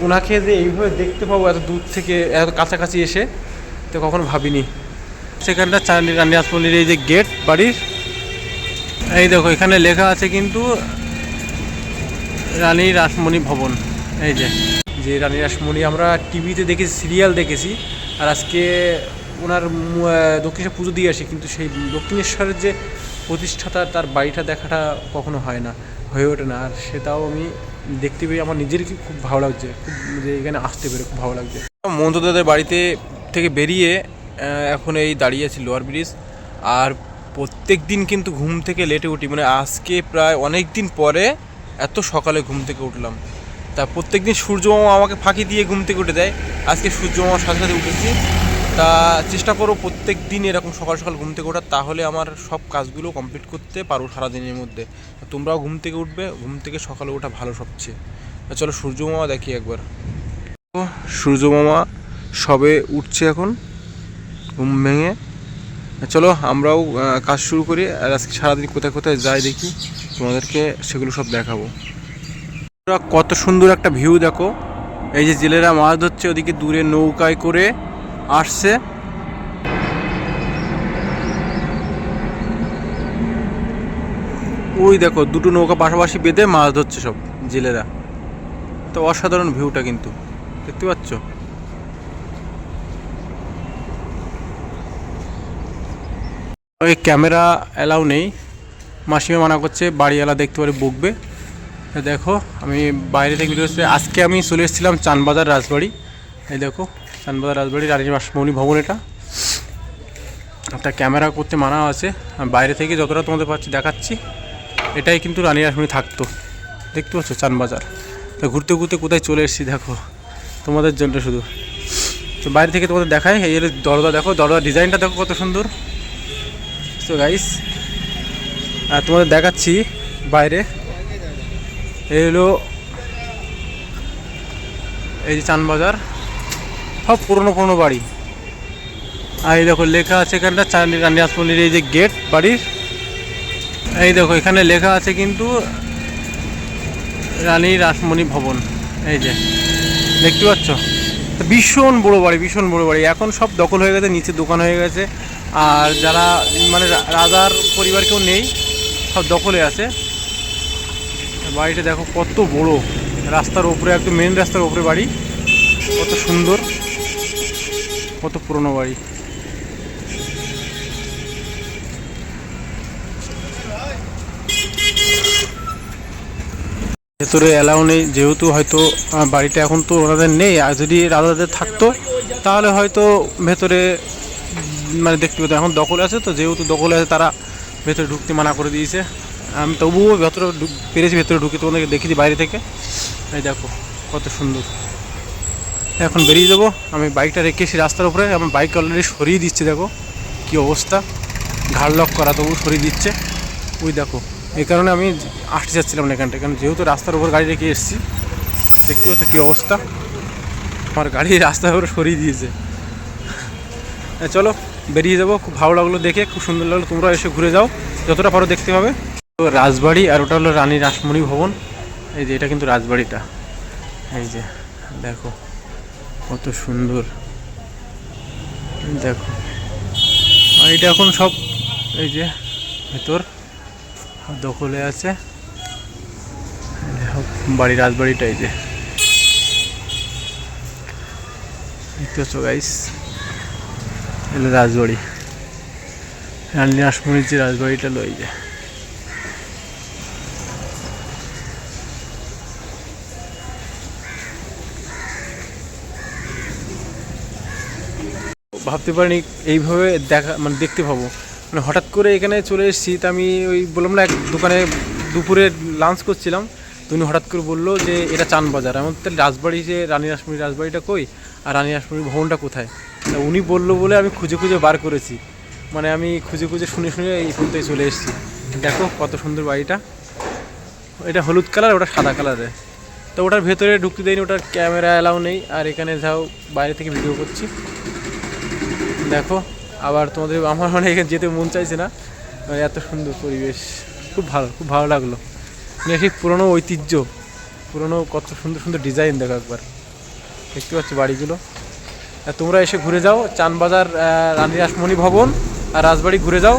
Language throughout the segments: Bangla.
ওনাকে যে এইভাবে দেখতে পাবো এত দূর থেকে, এত কাছাকাছি এসে তো কখনো ভাবিনি। সেখানটা রানী রাসমণির এই যে গেট বাড়ির, এই দেখো এখানে লেখা আছে কিন্তু রানী রাসমণি ভবন। এই যে যে রানী রাসমণি আমরা টিভিতে দেখেছি, সিরিয়াল দেখেছি, আর আজকে ওনার দক্ষিণেশ্বর পুজো দিয়ে আসি, কিন্তু সেই দক্ষিণেশ্বরের যে প্রতিষ্ঠাতা তার বাড়িটা দেখাটা কখনো হয় না, হয়ে ওঠে না। আর সেটাও আমি দেখতে পেয়ে আমার নিজের কি খুব ভালো লাগছে, খুব যে এখানে আসতে পেরে খুব ভালো লাগছে। মন্ত্রদাদের বাড়িতে থেকে বেরিয়ে এখন এই দাঁড়িয়ে আছি লোয়ার ব্রিজ। আর প্রত্যেক দিন কিন্তু ঘুম থেকে লেটে উঠি, মানে আজকে প্রায় অনেক দিন পরে এত সকালে ঘুম থেকে উঠলাম। তা প্রত্যেক দিন সূর্যমামা আমাকে ফাঁকি দিয়ে ঘুম থেকে উঠে দেয়, আজকে সূর্যমামার সাথে সাথে উঠেছি। তা চেষ্টা করো প্রত্যেক দিন এরকম সকাল সকাল ঘুম থেকে ওঠার, তাহলে আমার সব কাজগুলো কমপ্লিট করতে পারো সারাদিনের মধ্যে। তোমরাও ঘুম থেকে উঠবে, ঘুম থেকে সকালে ওঠা ভালো সবচেয়ে। চলো সূর্যমামা দেখি একবার। সূর্যমামা সবে উঠছে এখন ঘুম ভেঙে। চলো আমরাও কাজ শুরু করি, আর আজকে সারাদিন কোথায় কোথায় যাই দেখি, তোমাদেরকে সেগুলো সব দেখাবো। কত সুন্দর একটা ভিউ দেখো, এই যে জেলেরা মাছ ধরছে, ওদিকে দূরে নৌকায় করে আসছে। ওই দেখো দুটো নৌকা পাশাপাশি বেঁধে মাছ ধরছে সব জেলেরা। তো অসাধারণ ভিউটা কিন্তু দেখতে পাচ্ছ। ওই ক্যামেরা অ্যালাউ নেই, মাসিমা মানা করছে, বাড়িওয়ালা দেখতে পারে বকবে। দেখো আমি বাইরে থেকে ভিডিও, আজকে আমি চলে এসেছিলাম চানবাজার রাজবাড়ি। এই দেখো চানবাজার রাজবাড়ি রানী রাসমণি ভবন। এটা একটা ক্যামেরা করতে মানা আছে, বাইরে থেকে যতটা তোমাদের পাচ্ছি দেখাচ্ছি। এটাই কিন্তু রানী রাসমণি থাকতো, দেখতে পাচ্ছ চানবাজার। তো ঘুরতে ঘুরতে কোথায় চলে এসেছি দেখো তোমাদের জন্য শুধু। তো বাইরে থেকে তোমাদের দেখায়, এই দরজা দেখো, দরজার ডিজাইনটা দেখো কত সুন্দর। তো গাইস তোমাদের দেখাচ্ছি বাইরে, এই হলো এই যে চানবাজার, সব পুরনো পুরনো বাড়ি। আর এই দেখো লেখা আছে এখানটা রানী রাসমণির এই যে গেট বাড়ির, এই দেখো এখানে লেখা আছে কিন্তু রানী রাসমণি ভবন। এই যে দেখতে পাচ্ছ, ভীষণ বড়ো বাড়ি, ভীষণ বড়ো বাড়ি। এখন সব দখল হয়ে গেছে, নিচে দোকান হয়ে গেছে, আর যারা মানে রাজার পরিবার কেউ নেই, সব দখলে আছে। বাড়িটা দেখো কত বড়, রাস্তার উপরে, একদম মেন রাস্তার উপরে বাড়ি, কত সুন্দর, কত পুরনো বাড়ি। ভেতরে অ্যালাউ নেই, যেহেতু হয়তো বাড়িটা এখন তো ওনাদের নেই, আর যদি রাজাদের থাকতো তাহলে হয়তো ভেতরে মানে দেখতে পেতো। এখন দখলে আছে, তো যেহেতু দখলে আছে তারা ভেতরে ঢুকতে মানা করে দিয়েছে। আমি তবুও ভেতরে পেরেছি ভেতরে ঢুকে, তোমাদেরকে দেখেছি বাইরে থেকে। এই দেখো কত সুন্দর। এখন বেরিয়ে যাবো, আমি বাইকটা রেখে এসে রাস্তার উপরে, আমার বাইক অলরেডি সরিয়ে দিচ্ছে, দেখো কী অবস্থা, ঘাড় লক করা তবু সরিয়ে দিচ্ছে। ওই দেখো এই কারণে আমি আসতে চাচ্ছিলাম না এখানটা, কারণ যেহেতু রাস্তার উপর গাড়ি রেখে এসেছি, দেখতে পাচ্ছ কী অবস্থা, আমার গাড়ি রাস্তার উপরে সরিয়ে দিয়েছে। চলো বেরিয়ে যাবো, খুব ভালো লাগলো দেখে, খুব সুন্দর লাগলো। তোমরা এসে ঘুরে যাও, যতটা পারো দেখতে পাবে। তো রাজবাড়ি, আর ওটা হলো রানী রাসমণি ভবন। এই যে এটা কিন্তু রাজবাড়িটা, এই যে দেখো কত সুন্দর। দেখো আর এটা এখন সব এই যে ভেতর দখলে আছে, বাড়ি রাজবাড়িটা এই যে দেখতে পাচ্ছ গাইস, এলো রাজবাড়ি, রানী রাসমণির যে রাজবাড়িটা লো। এই যে ভাবতে পারিনি এইভাবে দেখা, মানে দেখতে পাবো, মানে হঠাৎ করে এখানে চলে এসেছি। তা আমি ওই বললাম না, এক দোকানে দুপুরে লাঞ্চ করছিলাম, তো উনি হঠাৎ করে বললো যে এটা চানবাজার। এমন তাহলে রাজবাড়ি, যে রানী রাসমণির রাজবাড়িটা কই আর রানী রাসমণির ভবনটা কোথায়, তা উনি বললো বলে আমি খুঁজে খুঁজে বার করেছি, মানে আমি খুঁজে খুঁজে শুনে শুনে এই পর্যন্তই চলে এসেছি। দেখো কত সুন্দর বাড়িটা, এটা হলুদ কালার, ওটা সাদা কালারের। তো ওটার ভেতরে ঢুকতে দেয়নি, ওটার ক্যামেরা অ্যালাউ নেই। আর এখানে যাও বাইরে থেকে ভিডিও করছি, দেখো। আবার তোমাদের আমার মানে এখানে যেতে মন চাইছে না, এত সুন্দর পরিবেশ, খুব ভালো, খুব ভালো লাগলো। মানে ঠিক পুরোনো ঐতিহ্য, পুরনো কত সুন্দর সুন্দর ডিজাইন দেখো একবার, দেখতে পাচ্ছ বাড়িগুলো। আর তোমরা এসে ঘুরে যাও চানবাজার, রানী রাসমণি ভবন আর রাজবাড়ি ঘুরে যাও।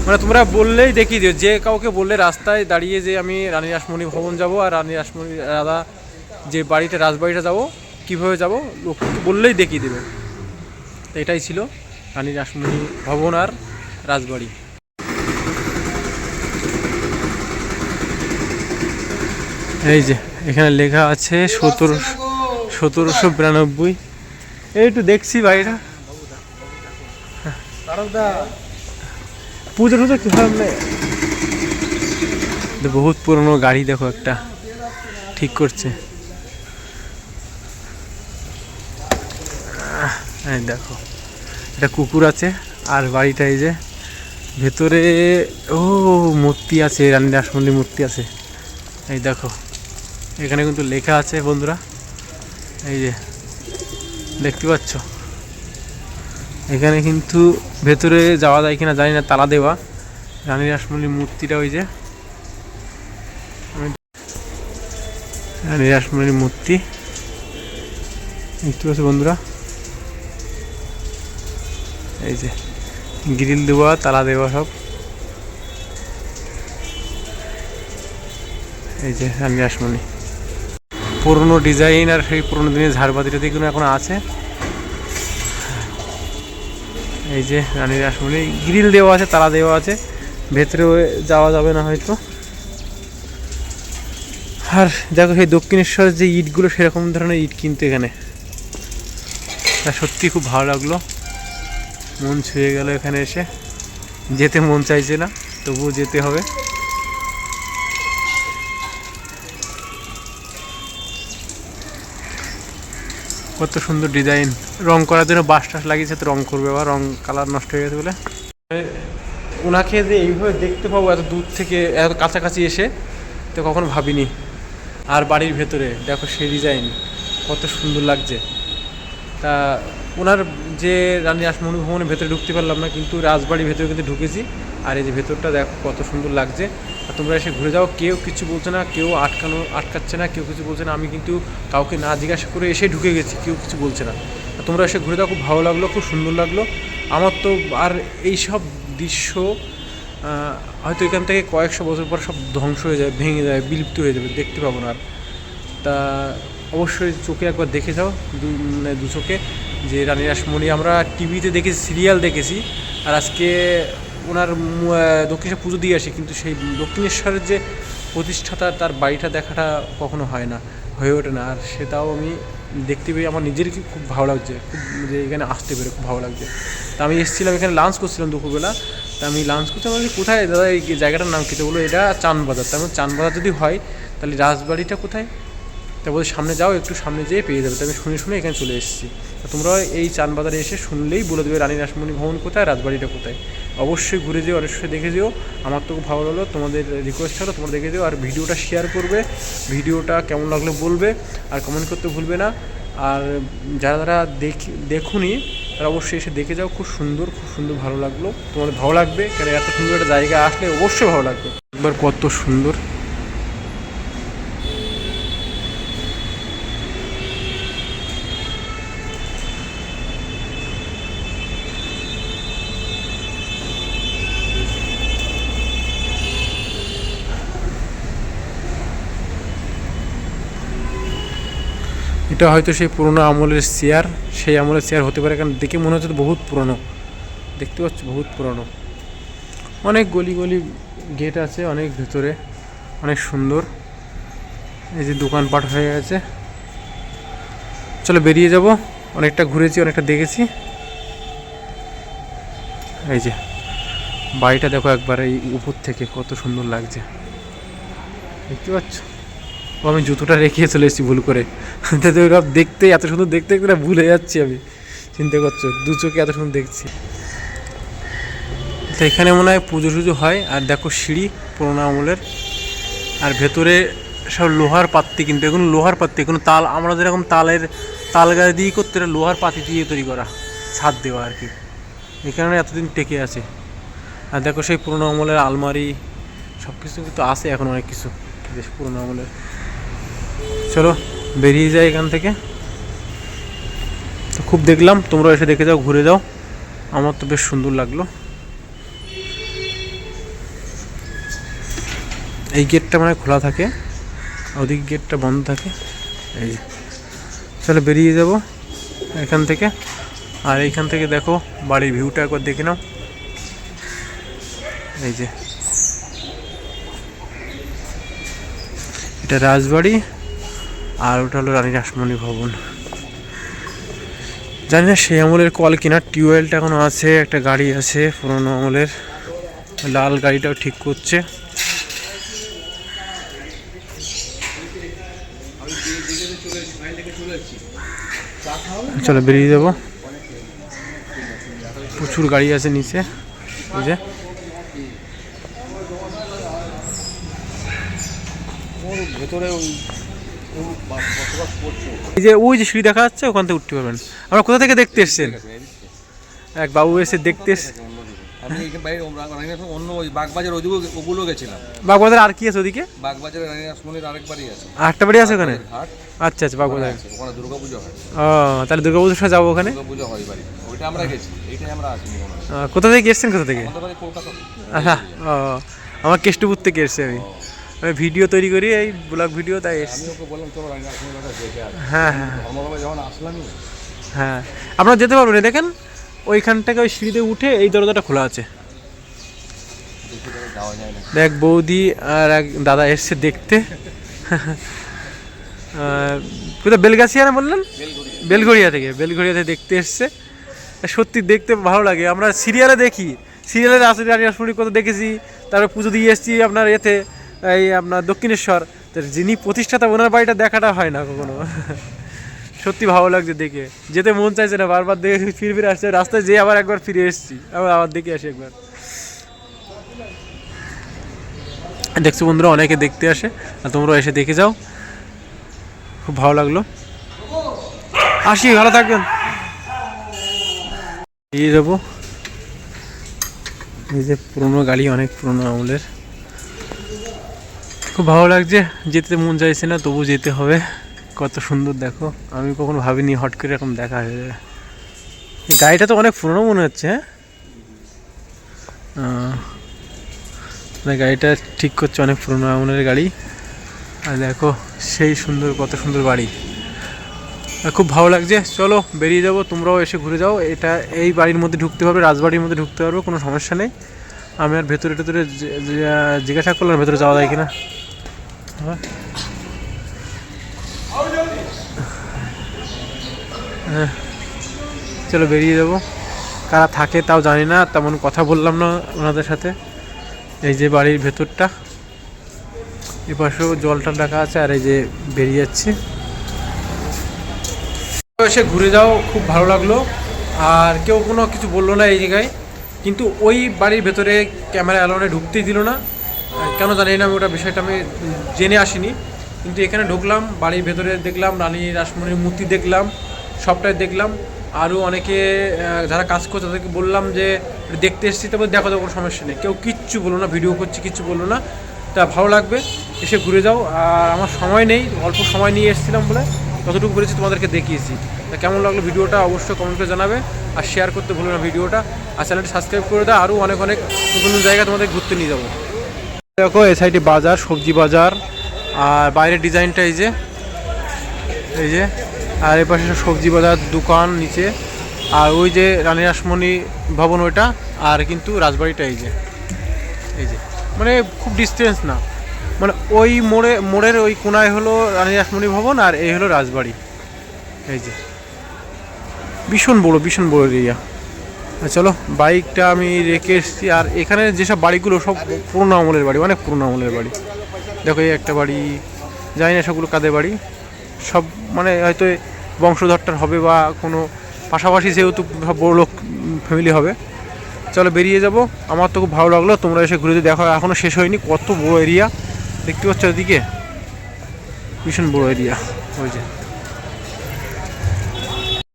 মানে তোমরা বললেই দেখিয়ে দিও, যে কাউকে বললে রাস্তায় দাঁড়িয়ে যে আমি রানী রাসমণি ভবন যাব আর রানী রাসমণি রাধা যে বাড়িটা রাজবাড়িটা যাব কীভাবে যাব, লোককে বললেই দেখিয়ে দেবে। তো এটাই ছিল রানী রাসমণি ভবন আর রাজবাড়ি। এই যে এখানে লেখা আছে 1792। এই একটু দেখছি বাড়িটা, পুজো টুজো কি ভাবে। বহুত পুরনো গাড়ি দেখো, একটা ঠিক করছে। এই দেখো একটা কুকুর আছে, আর বাড়িটা এই যে ভেতরে ও মূর্তি আছে, রানী রাসমণির মূর্তি আছে। এই দেখো এখানে কিন্তু লেখা আছে বন্ধুরা, এই যে দেখতে পাচ্ছ। এখানে কিন্তু ভেতরে যাওয়া যায় কিনা জানি না, তালা দেওয়া। রানী রাসমণির মূর্তিটা ওই যে রানী রাসমণির মূর্তি দেখতে পাচ্ছ বন্ধুরা। এই যে গ্রিল দেওয়া, তালা দেওয়া সব। এই যে রানী রাসমণি পুরনো ডিজাইন, আর সেই পুরনো দিনের ঝাড়বাতিটা দিকগুলো এখন আছে। এই যে রানী রাসমণি গ্রিল দেওয়া আছে, তালা দেওয়া আছে, ভেতরে যাওয়া যাবে না হয়তো। আর দেখো সেই দক্ষিণেশ্বরের যে ইটগুলো, সেরকম ধরনের ইট কিন্তু এখানে। সত্যি খুব ভালো লাগলো, মন ছুঁয়ে গেল এখানে এসে। যেতে মন চাইছে না, তবুও যেতে হবে। কত সুন্দর ডিজাইন, রং করার জন্য বাঁশ টাস লাগিয়েছে, তো রং করবে, আবার রং কালার নষ্ট হয়ে গেছে বলে। ওনাকে যে এইভাবে দেখতে পাবো এত দূর থেকে, এত কাছাকাছি এসে, তো কখনো ভাবিনি। আর বাড়ির ভেতরে দেখো সেই ডিজাইন কত সুন্দর লাগছে। তা ওনার যে রানী রাসমণি ভবনের ভেতরে ঢুকতে পারলাম না, কিন্তু রাজবাড়ির ভেতরে কিন্তু ঢুকেছি। আর এই যে ভেতরটা দেখো কত সুন্দর লাগছে। আর তোমরা এসে ঘুরে যাও, কেউ কিছু বলছে না, কেউ আটকাচ্ছে না, কেউ কিছু বলছে না। আমি কিন্তু কাউকে না জিজ্ঞাসা করে এসে ঢুকে গেছি, কেউ কিছু বলছে না। তোমরা এসে ঘুরে যাও, খুব ভালো লাগলো, খুব সুন্দর লাগলো আমার তো। আর এই সব দৃশ্য হয়তো এখান থেকে কয়েকশো বছর পর সব ধ্বংস হয়ে যায়, ভেঙে যায়, বিলুপ্ত হয়ে যাবে, দেখতে পাবো না আর। তা অবশ্যই চোখে একবার দেখে যাও, দু চোখে, যে রানী রাসমণি আমরা টিভিতে দেখেছি, সিরিয়াল দেখেছি। আর আজকে ওনার দক্ষিণেশ্বর পুজো দিয়ে আসি, কিন্তু সেই দক্ষিণেশ্বরের যে প্রতিষ্ঠাতা, তার বাড়িটা দেখাটা কখনো হয় না, হয়ে ওঠে না। আর সেটাও আমি দেখতে পেয়ে আমার নিজেরই খুব ভালো লাগছে, খুব যে এখানে আসতে পেরে খুব ভালো লাগছে। তা আমি এসেছিলাম এখানে, লাঞ্চ করছিলাম দুপুরবেলা। তা আমি লাঞ্চ করছিলাম, আমি কোথায় দাদা এই জায়গাটার নাম কী? তো বলো এটা চানবাজার। তার মানে চানবাজার যদি হয়, তাহলে রাজবাড়িটা কোথায়? তারপরে সামনে যাও, একটু সামনে যেয়ে পেয়ে যাবে। তো আমি শুনে এখানে চলে এসেছি। তোমরা এই চানবাজারে এসে শুনলেই বলে দেবে রানী রাসমণি ভবন কোথায়, রাজবাড়িটা কোথায়। অবশ্যই ঘুরে যেও, অবশ্যই দেখে যেও। আমার তো খুব ভালো লাগলো, তোমাদের রিকোয়েস্ট হলো তোমরা দেখে যেও। আর ভিডিওটা শেয়ার করবে, ভিডিওটা কেমন লাগলো বলবে, আর কমেন্ট করতে ভুলবে না। আর যারা দেখুনি তারা অবশ্যই এসে দেখে যাও, খুব সুন্দর ভালো লাগলো। তোমাদের ভালো লাগবে, কেন এত সুন্দর একটা জায়গা আসলে অবশ্যই ভালো লাগবে। একবার কত সুন্দর। এটা হয়তো সেই পুরোনো আমলের চেয়ার, সেই আমলের চেয়ার হতে পারে, কারণ দেখে মনে হচ্ছে তো বহুত পুরনো। দেখতে পাচ্ছ বহুত পুরনো, অনেক গলি গেট আছে, অনেক ভেতরে, অনেক সুন্দর। এই যে দোকানপাট হয়ে গেছে। চলো বেরিয়ে যাব, অনেকটা ঘুরেছি, অনেকটা দেখেছি। এই যে বাড়িটা দেখো একবার এই উপর থেকে, কত সুন্দর লাগছে, দেখতে পাচ্ছ। ও আমি জুতোটা রেখে চলে এসেছি ভুল করে, দেখতে এত সুন্দর দেখতে ভুলে যাচ্ছি আমি, চিন্তা করছো, দু চোখে এত সুন্দর দেখছি। তো এখানে মনে হয় পুজো টুজো হয়। আর দেখো সিঁড়ি পুরোনো আমলের, আর ভেতরে সব লোহার পাত্তি, কিন্তু এগুলো লোহার পাত্তি, কোনো তাল, আমরা যেরকম তাল গাছ দিয়ে করতে, লোহার পাতি দিয়ে তৈরি করা, ছাদ দেওয়া আর কি, এই কারণে এতদিন টেকে আছে। আর দেখো সেই পুরোনো আমলের আলমারি, সব কিছু কিন্তু আছে এখন, অনেক কিছু বেশ পুরোনো আমলের। চলো বেরিয়ে যাই এখান থেকে। তো খুব দেখলাম, তোমরা এসে দেখে যাও, ঘুরে যাও, আমার তো বেশ সুন্দর লাগলো। এই গেটটা মানে খোলা থাকে, ওদিকে গেটটা বন্ধ থাকে। এই যে চলো বেরিয়ে যাব এখান থেকে। আর এইখান থেকে দেখো বাড়ির ভিউটা একবার দেখে নাও। এই যে এটা রাজবাড়ি, আর ওটা হলো রানী রাসমণি ভবন। জানি না সেই আমলের কল কিনা, টিউবওয়েলটা এখনো আছে, একটা গাড়ি আছে পুরোনো আমলের, লাল গাড়িটাও ঠিক করছে। চলো বেরিয়ে যাবো, প্রচুর গাড়ি আছে নিচে। বুঝে এই যে ওই যে সিঁড়ি দেখা যাচ্ছে, ওখান থেকে উঠতে পারবেন। আমরা কোথা থেকে দেখতে এসছেন? এক বাবু এসে দেখতে এসছে। বাগবাজার আর কি আছে ওদিকে? বাগবাজারে রানী রাসমণির আরেক বাড়ি আছে, আরেকটা বাড়ি আছে ওখানে। আচ্ছা আচ্ছা, বাগবাজার। ওখানে দুর্গাপূজা হয়। ও তাহলে দুর্গাপুজোর সময় যাবো ওখানে। দুর্গাপূজা হয় বাড়ি, ওইটা আমরা গেছি, এইটাই আমরা আসিনি। কোথা থেকে এসছেন? কোথা থেকে? আমাদের বাড়ি কলকাতা। হ্যাঁ, ও আমার কেষ্টপুর থেকে এসছি আমি। আমি ভিডিও তৈরি করি, এই ব্লগ ভিডিও, তাই এসছি। আমি ওকে বললাম চলো রানী রাসমণির বাড়িটা দেখে আসি। হ্যাঁ হ্যাঁ ধর্মতলায় যখন আসলামই। হ্যাঁ, আপনারা যেতে পারবেন। দেখেন ওইখান থেকে ওই সিঁড়িতে উঠে এই দরজাটা খোলা আছে। যাওয়া যায় না। দেখ বৌদি আর এক দাদা এসছে দেখতে। কোথায়? বেলগাছিয়া না বললেন? বেলঘড়িয়া থেকে, বেলঘড়িয়া থেকে দেখতে এসছে। সত্যি দেখতে ভালো লাগে। আমরা সিরিয়ালে দেখি, সিরিয়ালের আসলে রানী রাসমণি কত দেখেছি, তারপরে পুজো দিয়ে এসেছি আপনার এতে, এই আপনার দক্ষিণেশ্বর। তো যিনি প্রতিষ্ঠাতা ওনার বাড়িটা দেখাটা হয় না কখনো। সত্যি ভালো লাগছে দেখে, যেতে মন চাইছে না, বারবার দেখে ফিরে ফিরে আসছে। রাস্তায় যেয়ে আবার একবার ফিরে এসেছি, আবার দেখে আসি একবার। দেখছো বন্ধুরা, অনেকে দেখতে আসে, আর তোমরা এসে দেখে যাও, খুব ভালো লাগলো। আসি, ভালো থাকবেন। এই যাবো, এই যে পুরোনো গাড়ি, অনেক পুরোনো আমলের, খুব ভালো লাগছে। যেতে মন চাইছে না, তবু যেতে হবে। কত সুন্দর দেখো, আমি কখনো ভাবিনি হট করে এরকম দেখা হয়ে যাবে। এই গাড়িটা তো অনেক পুরোনো মনে হচ্ছে। হ্যাঁ, গাড়িটা ঠিক করছে, অনেক পুরোনো আমলের গাড়ি। আর দেখো সেই সুন্দর, কত সুন্দর বাড়ি, খুব ভালো লাগছে। চলো বেরিয়ে যাবো, তোমরাও এসে ঘুরে যাও। এটা এই বাড়ির মধ্যে ঢুকতে পারবে, রাজবাড়ির মধ্যে ঢুকতে পারবে, কোনো সমস্যা নেই। আমি আর ভেতরে টেতরে জিজ্ঞাসা করলাম ভেতরে যাওয়া যায় কিনা। হ্যাঁ, চলো বেরিয়ে যাবো। কারা থাকে তাও জানি না, তেমন কথা বললাম না ওনাদের সাথে। এই যে বাড়ির ভেতরটা, এ পাশেও জলটা রাখা আছে, আর এই যে বেরিয়ে যাচ্ছে। এসে ঘুরে যাও, খুব ভালো লাগলো। আর কেউ কোনো কিছু বললো না এই জায়গায়, কিন্তু ওই বাড়ির ভেতরে ক্যামেরা অ্যালাউনে ঢুকতেই দিল না, কেন জানি না। আমি ওটা বিষয়টা আমি জেনে আসিনি, কিন্তু এখানে ঢুকলাম, বাড়ির ভেতরে দেখলাম রানী রাসমণির মূর্তি দেখলাম, সবটাই দেখলাম। আরও অনেকে যারা কাজ করছে তাদেরকে বললাম যে দেখতে এসেছি, তবে দেখো তো কোনো সমস্যা নেই। কেউ কিচ্ছু বললো না, ভিডিও করছি কিচ্ছু বললো না। তা ভালো লাগবে, এসে ঘুরে যাও। আর আমার সময় নেই, অল্প সময় নিয়ে এসেছিলাম বলে যতটুকু পেরেছি তোমাদেরকে দেখিয়েছি। তা কেমন লাগলো ভিডিওটা অবশ্যই কমেন্ট করে জানাবে, আর শেয়ার করতে ভুলো না ভিডিওটা, আর চ্যানেলটি সাবস্ক্রাইব করে দাও। আরও অনেক অনেক নতুন জায়গা তোমাদের ঘুরতে নিয়ে যাবো। দেখো এই সাইডে বাজার, সবজি বাজার, আর বাইরের ডিজাইনটা এই যে, এই যে, আর এই পাশে সবজি বাজার দোকান নিচে, আর ওই যে রানী রাসমণি ভবন ওইটা, আর কিন্তু রাজবাড়িটা এই যে, এই যে, মানে খুব ডিস্টেন্স না, মানে ওই মোড়ের ওই কোনায় হলো রানী রাসমণি ভবন, আর এই হলো রাজবাড়ি। এই যে ভীষণ বড় এরিয়া। চলো বাইকটা আমি রেখে এসেছি। আর এখানে যেসব বাড়িগুলো সব পুরোনো আমলের বাড়ি, অনেক পুরোনো আমলের বাড়ি। দেখো এই একটা বাড়ি, জানি না সবগুলো কাদের বাড়ি, সব মানে হয়তো বংশধরটার হবে, বা কোনো পাশাপাশি যেহেতু সব বড় লোক ফ্যামিলি হবে। চলো বেরিয়ে যাব। আমার তো খুব ভালো লাগলো, তোমরা এসে ঘুরে দেখো, এখনও শেষ হয়নি। কত বড় এরিয়া দেখতে পাচ্ছ ওদিকে, ভীষণ বড় এরিয়া। ওই যে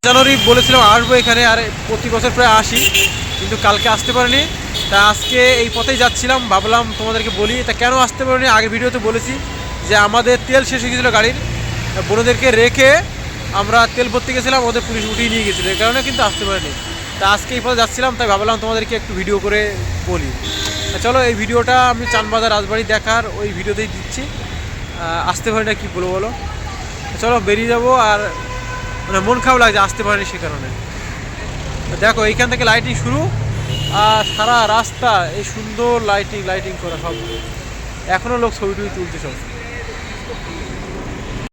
জানুয়ারি বলেছিলাম আসবো এখানে, আর প্রতি বছর প্রায় আসি, কিন্তু কালকে আসতে পারিনি। তা আজকে এই পথেই যাচ্ছিলাম, ভাবলাম তোমাদেরকে বলি। তা কেন আসতে পারিনি, আগের ভিডিওতে বলেছি যে আমাদের তেল শেষ হয়ে গেছিলো গাড়ির, বোনদেরকে রেখে আমরা তেল ভরতে গেছিলাম, ওদের পুলিশ উঠিয়ে নিয়ে গেছিলো, এই কারণে কিন্তু আসতে পারিনি। তা আজকে এই পথে যাচ্ছিলাম, তাই ভাবলাম তোমাদেরকে একটু ভিডিও করে বলি। চলো এই ভিডিওটা আমি চানবাজার রাজবাড়ি দেখার ওই ভিডিওতেই দিচ্ছি। আসতে পারি না, কী বলবো বলো। চলো বেরিয়ে যাবো, আর মানে মন খারাপ লাগছে আসতে পারিনি সে কারণে। দেখো এইখান থেকে লাইটিং শুরু, আর সারা রাস্তা এই সুন্দর লাইটিং করা সব, এখনও লোক ছবি টবি তুলছে সব।